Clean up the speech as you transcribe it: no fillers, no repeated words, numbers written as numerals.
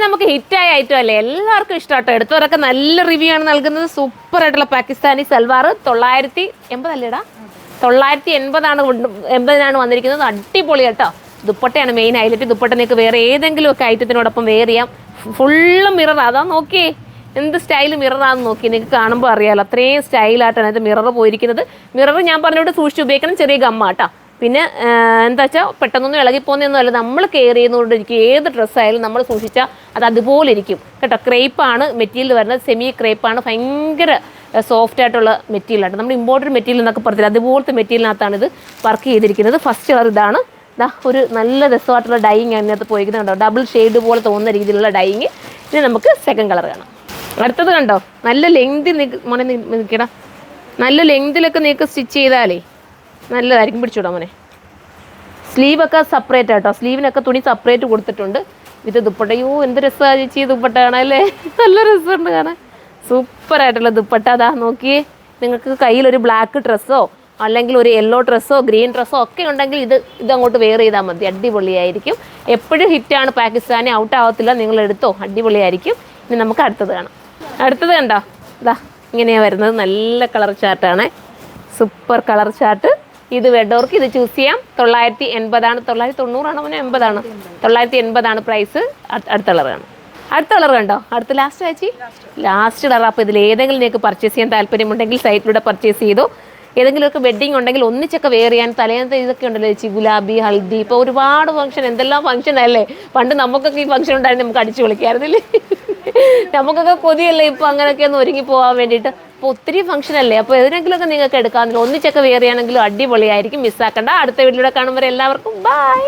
നമുക്ക് ഹിറ്റായ ഐറ്റം അല്ലേ, എല്ലാവർക്കും ഇഷ്ടമാട്ടോ. എടുത്തവരൊക്കെ നല്ല റിവ്യൂ ആണ് നൽകുന്നത്. സൂപ്പർ ആയിട്ടുള്ള പാകിസ്ഥാനി സൽവാർ 980 അല്ലേടാ, 980 വന്നിരിക്കുന്നത്. അടിപൊളി കേട്ടോ. ദുപ്പട്ടയാണ് മെയിൻ ഹൈലൈറ്റ്. ദുപ്പട്ട നിങ്ങൾക്ക് വേറെ ഏതെങ്കിലും ഒക്കെ ഐറ്റത്തിനോടൊപ്പം വെയർ ചെയ്യാം. ഫുള്ള് മിറർ, അതാ നോക്കിയേ എന്ത് സ്റ്റൈൽ മിററാണെന്ന് നോക്കി, നിങ്ങൾക്ക് കാണുമ്പോൾ അറിയാമല്ലോ. അത്രയും സ്റ്റൈലായിട്ടാണ് ഇത് മിറർ പോയിരിക്കുന്നത്. മിറർ ഞാൻ പറഞ്ഞുകൊണ്ട് സൂക്ഷിച്ച് ഉപയോഗിക്കണം, ചെറിയ ഗമ്മ കേട്ടോ. പിന്നെ എന്താ വെച്ചാൽ പെട്ടെന്നൊന്നും ഇളകിപ്പോകുന്നൊന്നുമല്ല, നമ്മൾ കെയർ ചെയ്യുന്നതുകൊണ്ടിരിക്കും. ഏത് ഡ്രസ്സായാലും നമ്മൾ സൂക്ഷിച്ചാൽ അത് അതുപോലെ ഇരിക്കും കേട്ടോ. ക്രേപ്പാണ് മെറ്റീരിയൽ വരുന്നത്, സെമി ക്രേപ്പാണ്. ഭയങ്കര സോഫ്റ്റ് ആയിട്ടുള്ള മെറ്റീരിയലാണ്. നമ്മൾ ഇമ്പോർട്ടഡ് മെറ്റീരിയൽ എന്നൊക്കെ പറഞ്ഞില്ല, അതുപോലത്തെ മെറ്റീരിയലിനകത്താണ് ഇത് വർക്ക് ചെയ്തിരിക്കുന്നത്. ഫസ്റ്റ് കളർ ഇതാണ്. ഇതാ ഒരു നല്ല രസമായിട്ടുള്ള ഡൈയിങ് അതിനകത്ത് പോയിരിക്കുന്നത് കണ്ടോ, ഡബിൾ ഷെയ്ഡ് പോലെ തോന്നുന്ന രീതിയിലുള്ള ഡൈയിങ്. ഇനി നമുക്ക് സെക്കൻഡ് കളർ കാണാം. അടുത്തത് കണ്ടോ, നല്ല ലെങ്തിൽ മോനെ നിൽക്കടാ, നല്ല ലെങ്തിലൊക്കെ നിങ്ങൾക്ക് സ്റ്റിച്ച് ചെയ്താലേ നല്ലതായിരിക്കും. പിടിച്ചുവിടാം മോനെ. സ്ലീവൊക്കെ സെപ്പറേറ്റ് ആട്ടോ, സ്ലീവിനൊക്കെ തുണി സെപ്പറേറ്റ് കൊടുത്തിട്ടുണ്ട്. ഇത് ദുപ്പട്ടയോ എന്ത് രസമാണ് ചേച്ചി, ദുപ്പട്ട കാണാല്ലേ, നല്ല രസമുണ്ട് കാണാൻ. സൂപ്പറായിട്ടുള്ള ദുപ്പട്ട. അതാ നോക്കിയേ, നിങ്ങൾക്ക് കയ്യിലൊരു ബ്ലാക്ക് ഡ്രസ്സോ അല്ലെങ്കിൽ ഒരു യെല്ലോ ഡ്രസ്സോ ഗ്രീൻ ഡ്രസ്സോ ഒക്കെ ഉണ്ടെങ്കിൽ ഇതങ്ങോട്ട് വെയർ ചെയ്താൽ മതി, അടിപൊളിയായിരിക്കും. എപ്പോഴും ഹിറ്റാണ് പാകിസ്ഥാനി, ഔട്ട് ആവത്തില്ല. നിങ്ങൾ എടുത്തോ, അടിപൊളിയായിരിക്കും. ഇനി നമുക്ക് അടുത്തത് കാണാം. അടുത്തത് കണ്ടോ, ഇതാ ഇങ്ങനെയാണ് വരുന്നത്. നല്ല കളർ ചാർട്ടാണ്, സൂപ്പർ കളർ ചാർട്ട്. ഇത് വേണ്ടവർക്ക് ഇത് ചൂസ് ചെയ്യാം. 980 990 മുന്നേ 80 980 പ്രൈസ്. അടുത്ത കളറാണ്. അടുത്ത കളർ കണ്ടോ, അടുത്ത ലാസ്റ്റ് ആച്ചി, ലാസ്റ്റ് കളർ. അപ്പോൾ ഇതിൽ ഏതെങ്കിലും നിങ്ങൾക്ക് പർച്ചേസ് ചെയ്യാൻ താല്പര്യമുണ്ടെങ്കിൽ സൈറ്റിലൂടെ പർച്ചേസ് ചെയ്തോ. ഏതെങ്കിലുമൊക്കെ വെഡ്ഡിങ് ഉണ്ടെങ്കിൽ ഒന്നിച്ചൊക്കെ വെയർ ചെയ്യാൻ. തലേന്നത്തെ ഇതൊക്കെ ഉണ്ടല്ലോ ചേച്ചി, ഗുലാബി, ഹൽദി, ഇപ്പോൾ ഒരുപാട് ഫംഗ്ഷൻ, എന്തെല്ലാം ഫംഗ്ഷൻ അല്ലേ. പണ്ട് നമുക്കൊക്കെ ഈ ഫംഗ്ഷൻ ഉണ്ടായിരുന്നു, നമുക്ക് അടിച്ചു വിളിക്കായിരുന്നില്ലേ. നമുക്കൊക്കെ കൊതിയല്ലേ ഇപ്പോൾ അങ്ങനെയൊക്കെ ഒന്ന് ഒരുങ്ങി പോകാൻ വേണ്ടിയിട്ട്. അപ്പോൾ ഒത്തിരി ഫംഗ്ഷൻ അല്ലേ, അപ്പോൾ ഏതെങ്കിലുമൊക്കെ നിങ്ങൾക്ക് എടുക്കാമെന്നില്ല. ഒന്നിച്ചൊക്കെ വെയർ ചെയ്യാനെങ്കിലും അടിപൊളിയായിരിക്കും. മിസ്സാക്കണ്ട. അടുത്ത വീഡിയോയിലൂടെ കാണുമ്പോൾ എല്ലാവർക്കും ബൈ.